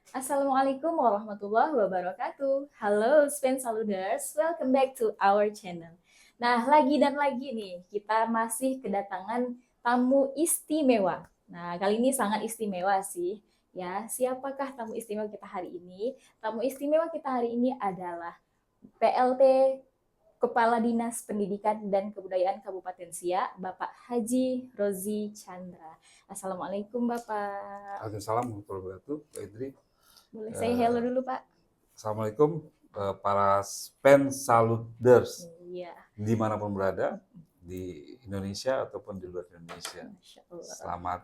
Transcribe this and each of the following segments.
Assalamualaikum warahmatullahi wabarakatuh. Halo Spen Saluders, welcome back to our channel. Nah, lagi dan lagi nih, kita masih kedatangan tamu istimewa. Nah, kali ini sangat istimewa sih. Ya, siapakah tamu istimewa kita hari ini? Tamu istimewa kita hari ini adalah PLT Kepala Dinas Pendidikan dan Kebudayaan Kabupaten Siak, Bapak Haji Rozi Chandra. Assalamualaikum Bapak. Waalaikumsalam warahmatullahi wabarakatuh, Pak Idri. Boleh saya hello Eh, dulu Pak? Assalamualaikum para Spen Saluters Iya. dimanapun berada di Indonesia ataupun di luar Indonesia. Masya Allah. Selamat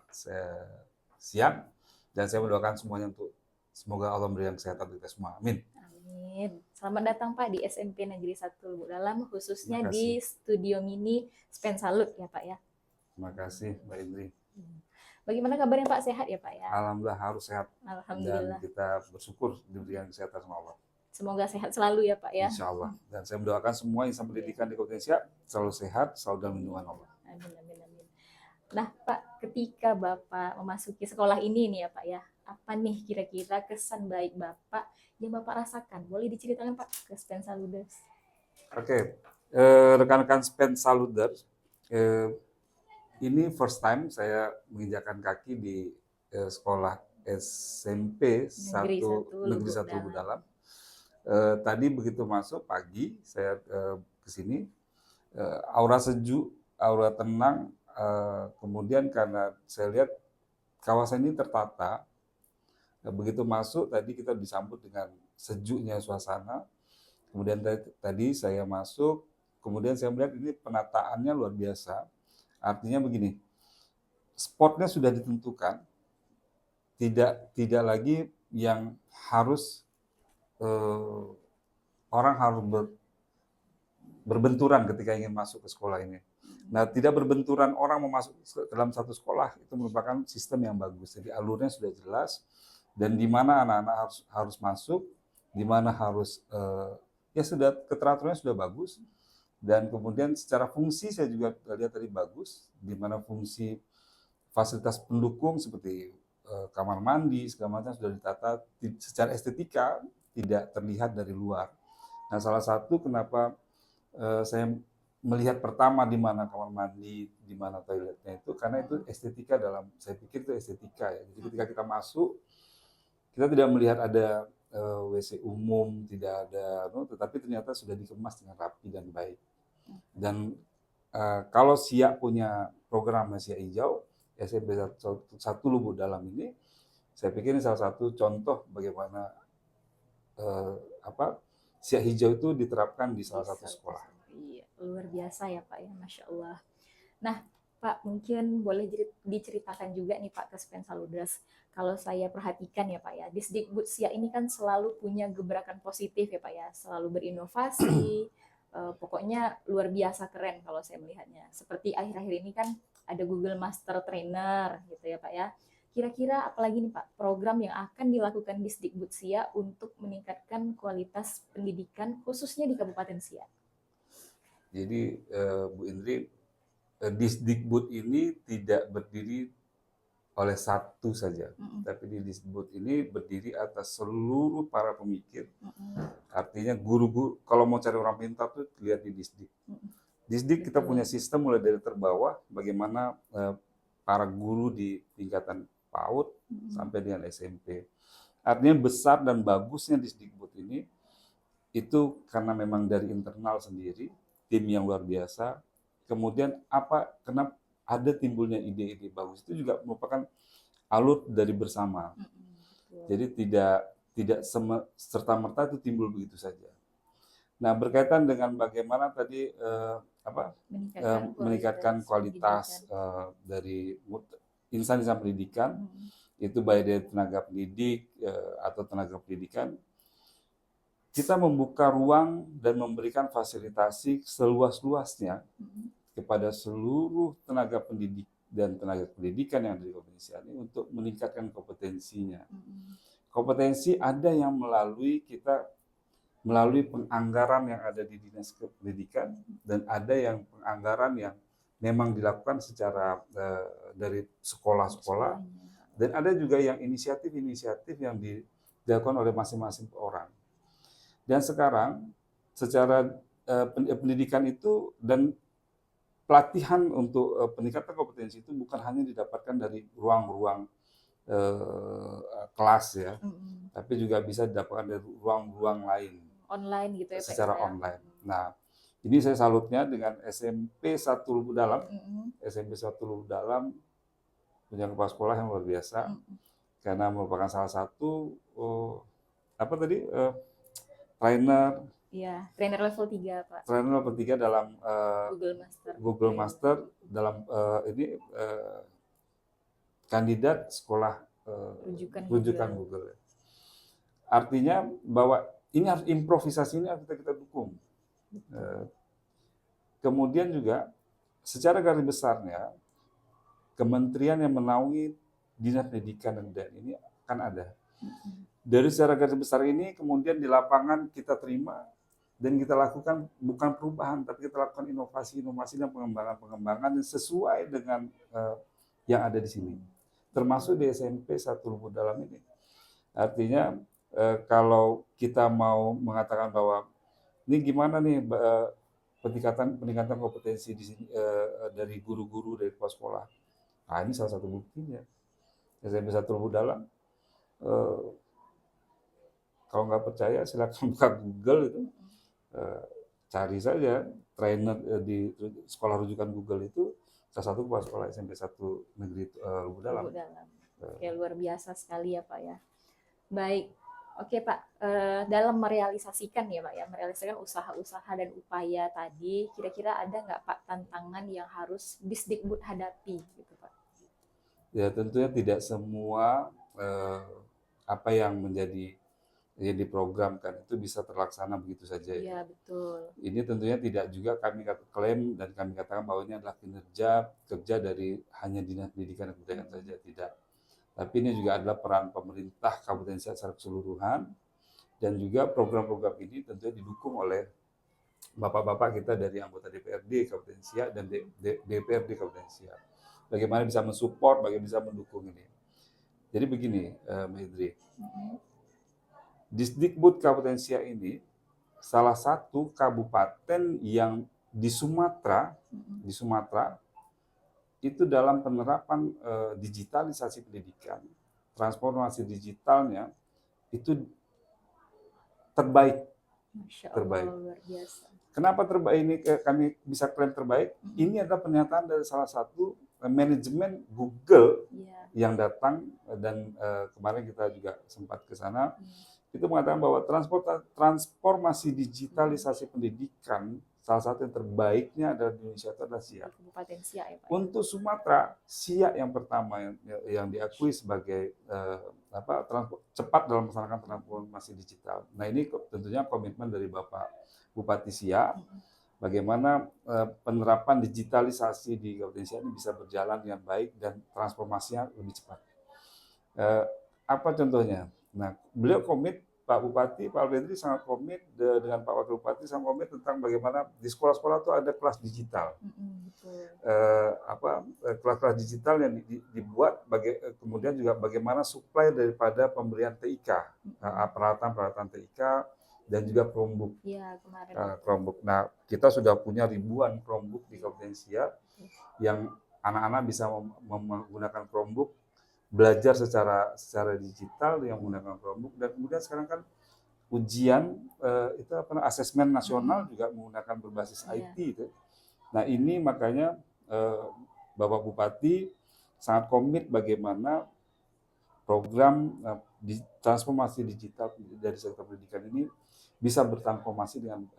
siang dan saya mendoakan semuanya untuk semoga Allah memberikan kesehatan untuk kita semua. Amin. Amin. Selamat datang Pak di SMP Negeri 1 Lubuk Dalam, Terima khususnya kasih. di Studio Mini Spen Salut ya Pak ya. Terima kasih, Mbak Indri. Bagaimana kabarnya Pak? Sehat ya Pak ya? Alhamdulillah harus sehat dan Alhamdulillah. kita bersyukur diberikan kesehatan sama Allah. Semoga sehat selalu ya Pak ya. Insya Allah. Dan saya mendoakan semua insan pendidikan di Kabupaten Siak selalu sehat, selalu dalam lindungan Allah. Amin, amin, amin. Nah Pak, ketika Bapak memasuki sekolah ini nih ya Pak ya, apa nih kira-kira kesan baik Bapak yang Bapak rasakan? Boleh diceritakan Pak ke Spen Saluders? Oke, rekan-rekan Spen Saluters, ini first time saya menginjakan kaki di sekolah SMP Negeri 1 Negeri Lubuk 1 Lubuk Dalam. Dalam. Tadi begitu masuk pagi saya ke sini, aura sejuk, aura tenang, kemudian karena saya lihat kawasan ini tertata, begitu masuk tadi kita disambut dengan sejuknya suasana. Kemudian tadi saya masuk, kemudian saya melihat ini penataannya luar biasa. Artinya begini, spotnya sudah ditentukan, tidak lagi yang harus orang harus berbenturan ketika ingin masuk ke sekolah ini. Nah, tidak berbenturan orang mau masuk ke dalam satu sekolah itu merupakan sistem yang bagus. Jadi alurnya sudah jelas dan di mana anak-anak harus masuk, di mana harus ya sudah keteraturannya sudah bagus. Dan kemudian secara fungsi saya juga lihat tadi bagus, di mana fungsi fasilitas pendukung seperti kamar mandi segala macam sudah ditata secara estetika tidak terlihat dari luar. Nah, salah satu kenapa saya melihat pertama di mana kamar mandi, di mana toiletnya itu karena itu estetika dalam saya pikir itu estetika ya. Jadi ketika kita masuk kita tidak melihat ada WC umum, tidak ada, tetapi ternyata sudah dikemas dengan rapi dan baik. Dan kalau Siak punya program Siak Hijau, SMP 1 Lubuk Dalam ini, saya pikir ini salah satu contoh bagaimana Siak Hijau itu diterapkan di salah satu sekolah. Iya, luar biasa ya Pak ya, Masya Allah. Nah Pak, mungkin boleh diceritakan juga nih Pak ke Spen Saluders. Kalau saya perhatikan ya Pak ya, Disdikbud Siak ini kan selalu punya gebrakan positif ya Pak ya, selalu berinovasi, pokoknya luar biasa keren kalau saya melihatnya. Seperti akhir-akhir ini kan ada Google Master Trainer gitu ya Pak ya. Kira-kira apalagi nih Pak program yang akan dilakukan Disdikbud Siak untuk meningkatkan kualitas pendidikan khususnya di Kabupaten Siak? Jadi Bu Indri, Disdikbud ini tidak berdiri oleh satu saja, tapi di Disdikbud ini berdiri atas seluruh para pemikir. Artinya guru-guru, kalau mau cari orang pintar tuh lihat di Disdik. Disdik kita punya sistem mulai dari terbawah, bagaimana para guru di tingkatan PAUD sampai dengan SMP. Artinya besar dan bagusnya Disdikbud ini itu karena memang dari internal sendiri, tim yang luar biasa. Kemudian kenapa ada timbulnya ide-ide bagus itu juga merupakan alur dari bersama. Jadi tidak serta-merta itu timbul begitu saja. Nah, berkaitan dengan bagaimana tadi meningkatkan kualitas dari insan-insan pendidikan, itu baik dari tenaga pendidik atau tenaga pendidikan, kita membuka ruang dan memberikan fasilitasi seluas-luasnya kepada seluruh tenaga pendidik dan tenaga pendidikan yang ada di Indonesia ini untuk meningkatkan kompetensinya. Kompetensi ada yang melalui penganggaran yang ada di Dinas Pendidikan dan ada yang penganggaran yang memang dilakukan secara dari sekolah-sekolah dan ada juga yang inisiatif-inisiatif yang dilakukan oleh masing-masing orang. Dan sekarang secara pendidikan itu dan pelatihan untuk peningkatan kompetensi itu bukan hanya didapatkan dari ruang-ruang kelas ya, tapi juga bisa didapatkan dari ruang-ruang lain Online gitu ya Pak secara ya. online. Nah, ini saya salutnya dengan SMP 1 Lubuk Dalam. SMP 1 Lubuk Dalam punya kepala sekolah yang luar biasa karena merupakan salah satu trainer Iya, trainer level 3 Pak. trainer level 3 dalam Google Master dalam kandidat sekolah rujukan Google. Artinya bahwa ini harus improvisasi, ini harus kita dukung. Kemudian juga secara garis besarnya kementerian yang menaungi dinas pendidikan dan kebudayaan ini akan ada. Dari secara garis besar ini kemudian di lapangan kita terima dan kita lakukan bukan perubahan, tapi kita lakukan inovasi-inovasi dan pengembangan-pengembangan yang sesuai dengan yang ada di sini. Termasuk di SMP 1 Lubuk Dalam ini. Artinya kalau kita mau mengatakan bahwa ini gimana nih peningkatan kompetensi di sini dari guru-guru dari kepala sekolah. Nah, ini salah satu buktinya. SMP 1 Lubuk Dalam. Kalau nggak percaya silakan buka Google itu. Cari saja trainer di sekolah rujukan Google itu salah satu kepala sekolah SMP 1 Negeri Lubuk Dalam. Oke, luar biasa sekali ya Pak ya. Baik, oke Pak, dalam merealisasikan ya Pak ya, merealisasikan usaha-usaha dan upaya tadi, kira-kira ada nggak Pak tantangan yang harus Disdikbud hadapi gitu Pak? Ya tentunya tidak semua apa yang diprogramkan itu bisa terlaksana begitu saja. Iya, betul. Ini tentunya tidak juga kami klaim dan kami katakan bahwa ini adalah kerja dari hanya Dinas Pendidikan dan Kebudayaan saja, tidak. Tapi ini juga adalah peran pemerintah Kabupaten Siak secara keseluruhan dan juga program-program ini tentunya didukung oleh bapak-bapak kita dari anggota DPRD Kabupaten Siak dan DPRD Kabupaten Siak. Bagaimana bisa mensupport, bagaimana bisa mendukung ini. Jadi begini, Mbak Idri. Disdikbud Kabupaten Siak ini salah satu kabupaten yang di Sumatera itu dalam penerapan digitalisasi pendidikan, transformasi digitalnya itu terbaik. Masya Allah, luar biasa. Kenapa terbaik ini kami bisa klaim terbaik? Ini adalah pernyataan dari salah satu manajemen Google yang datang dan kemarin kita juga sempat ke sana. Itu mengatakan bahwa transformasi digitalisasi pendidikan salah satu yang terbaiknya adalah di Indonesia itu adalah Siak. Kabupaten Siak ya Pak. Untuk Sumatera, Siak yang pertama yang diakui sebagai cepat dalam melaksanakan transformasi digital. Nah ini tentunya komitmen dari Bapak Bupati Siak, bagaimana penerapan digitalisasi di Kabupaten Siak ini bisa berjalan dengan baik dan transformasinya lebih cepat. Apa contohnya? Nah, beliau komit, Pak Bupati, Pak Alvendri sangat komit dengan Pak Wakil Bupati sangat komit tentang bagaimana di sekolah-sekolah itu ada kelas digital. Kelas-kelas digital yang dibuat, kemudian juga bagaimana supply daripada pemberian TIK, peralatan-peralatan TIK dan juga Chromebook. Iya, kemarin. Chromebook. Nah, kita sudah punya ribuan Chromebook di Kabupaten Siak yang anak-anak bisa menggunakan Chromebook, belajar secara digital yang menggunakan Chromebook, dan kemudian sekarang kan ujian asesmen nasional juga menggunakan berbasis IT itu. Nah ini makanya Bapak Bupati sangat komit bagaimana program transformasi digital dari sektor pendidikan ini bisa bertransformasi dengan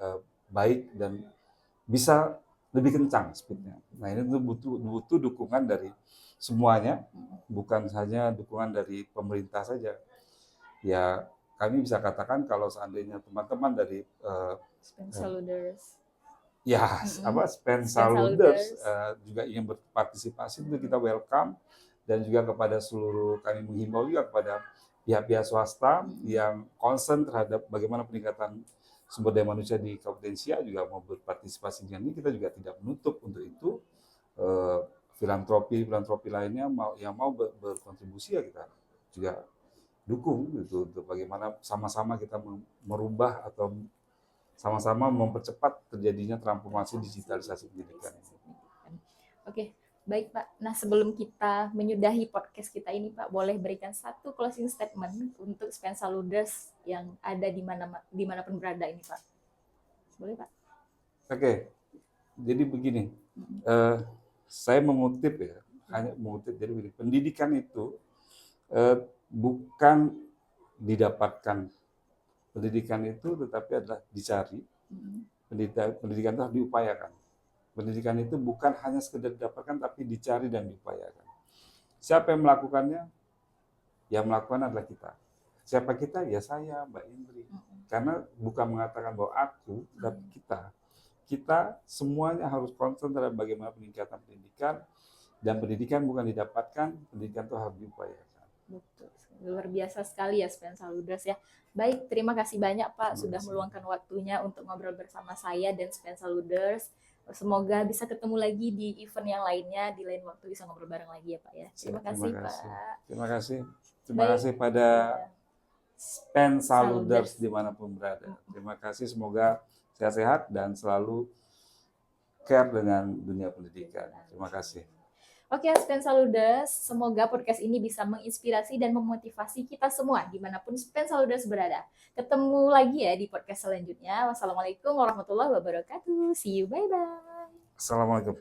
baik dan bisa lebih kencang speednya. Nah ini butuh dukungan dari semuanya, bukan hanya dukungan dari pemerintah saja. Ya kami bisa katakan kalau seandainya teman-teman dari Spensaluders juga ingin berpartisipasi, itu kita welcome, dan juga kepada seluruh, kami menghimbau juga kepada pihak-pihak swasta yang concern terhadap bagaimana peningkatan sumber daya manusia di Kabupaten Siak juga mau berpartisipasi dengan ini. Kita juga tidak menutup untuk itu. Filantropi lainnya yang mau berkontribusi ya kita juga dukung gitu untuk bagaimana sama-sama kita merubah atau sama-sama mempercepat terjadinya transformasi digitalisasi pendidikan. Oke, baik Pak. Nah, sebelum kita menyudahi podcast kita ini Pak, boleh berikan satu closing statement untuk Spensa Luders yang ada dimanapun berada ini Pak. Boleh Pak? Oke, jadi begini, saya mengutip ya, hanya mengutip, jadi begini, pendidikan itu bukan didapatkan, pendidikan itu tetapi adalah dicari, pendidikan itu harus diupayakan. Pendidikan itu bukan hanya sekedar didapatkan tapi dicari dan diupayakan. Siapa yang melakukannya? Yang melakukan adalah kita. Siapa kita? Ya saya, Mbak Indri. Karena bukan mengatakan bahwa aku, tapi kita. Kita semuanya harus concern terhadap bagaimana peningkatan pendidikan, dan pendidikan bukan didapatkan, pendidikan itu harus diupayakan. Betul. Luar biasa sekali ya Spensa Luders ya. Baik, terima kasih banyak Pak sudah meluangkan waktunya untuk ngobrol bersama saya dan Spensa Luders. Semoga bisa ketemu lagi di event yang lainnya, di lain waktu bisa ngobrol bareng lagi ya Pak ya. Terima kasih Pak. Terima kasih. Terima kasih pada Spensa Luders dimanapun berada. Terima kasih, semoga sehat-sehat dan selalu care dengan dunia pendidikan. Terima kasih. Oke, Spensa Luders, semoga podcast ini bisa menginspirasi dan memotivasi kita semua dimanapun Spensa Luders berada. Ketemu lagi ya di podcast selanjutnya. Wassalamualaikum warahmatullahi wabarakatuh. See you, bye-bye. Assalamualaikum.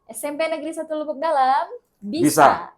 SMP Negeri 1 Lubuk Dalam, Bisa.